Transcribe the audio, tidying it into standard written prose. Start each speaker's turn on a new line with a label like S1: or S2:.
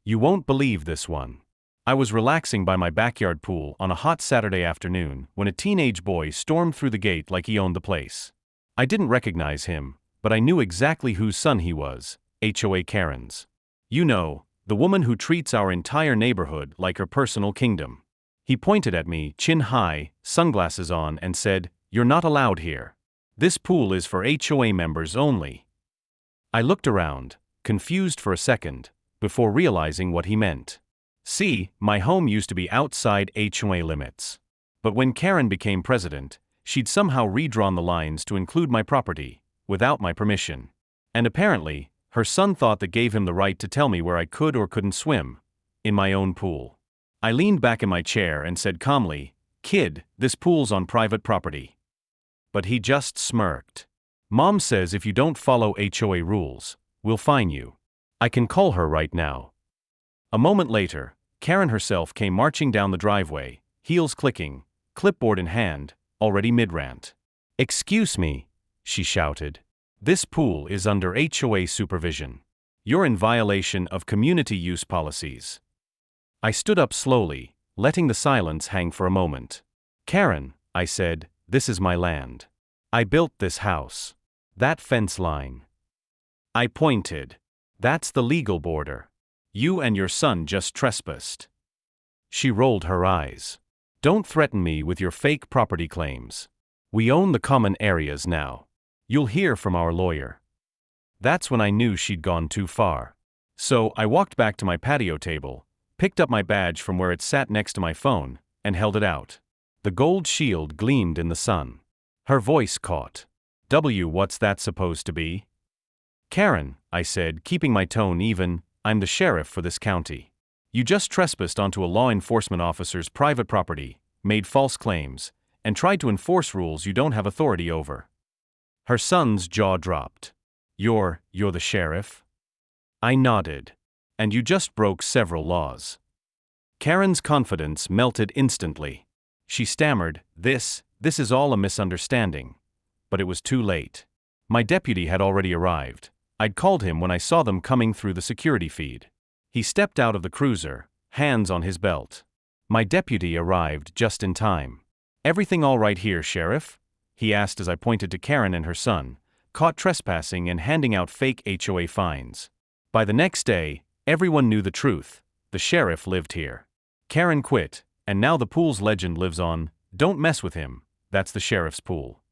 S1: You won't believe this one. I was relaxing by my backyard pool on a hot Saturday afternoon when a teenage boy stormed through the gate like he owned the place. I didn't recognize him, but I knew exactly whose son he was, HOA Karens. You know, the woman who treats our entire neighborhood like her personal kingdom. He pointed at me, chin high, sunglasses on, and said, "You're not allowed here. This pool is for HOA members only." I looked around, confused for a second, before realizing what he meant. See, my home used to be outside HOA limits. But when Karen became president, she'd somehow redrawn the lines to include my property, without my permission. And apparently, her son thought that gave him the right to tell me where I could or couldn't swim, in my own pool. I leaned back in my chair and said calmly, "Kid, this pool's on private property." But he just smirked. "Mom says if you don't follow HOA rules, we'll fine you. I can call her right now." A moment later, Karen herself came marching down the driveway, heels clicking, clipboard in hand, already mid-rant. "Excuse me," she shouted. "This pool is under HOA supervision. You're in violation of community use policies." I stood up slowly, letting the silence hang for a moment. "Karen," I said, "this is my land. I built this house. That fence line." I pointed. "That's the legal border. You and your son just trespassed." She rolled her eyes. "Don't threaten me with your fake property claims. We own the common areas now. You'll hear from our lawyer." That's when I knew she'd gone too far. So I walked back to my patio table, picked up my badge from where it sat next to my phone, and held it out. The gold shield gleamed in the sun. Her voice caught. What's that supposed to be?" "Karen," I said, keeping my tone even, "I'm the sheriff for this county. You just trespassed onto a law enforcement officer's private property, made false claims, and tried to enforce rules you don't have authority over." Her son's jaw dropped. You're the sheriff?" I nodded. "And you just broke several laws." Karen's confidence melted instantly. She stammered, This is all a misunderstanding." But it was too late. My deputy had already arrived. I'd called him when I saw them coming through the security feed. He stepped out of the cruiser, hands on his belt. My deputy arrived just in time. "Everything all right here, Sheriff?" he asked as I pointed to Karen and her son, caught trespassing and handing out fake HOA fines. By the next day, everyone knew the truth. The sheriff lived here. Karen quit, and now the pool's legend lives on. Don't mess with him, that's the sheriff's pool.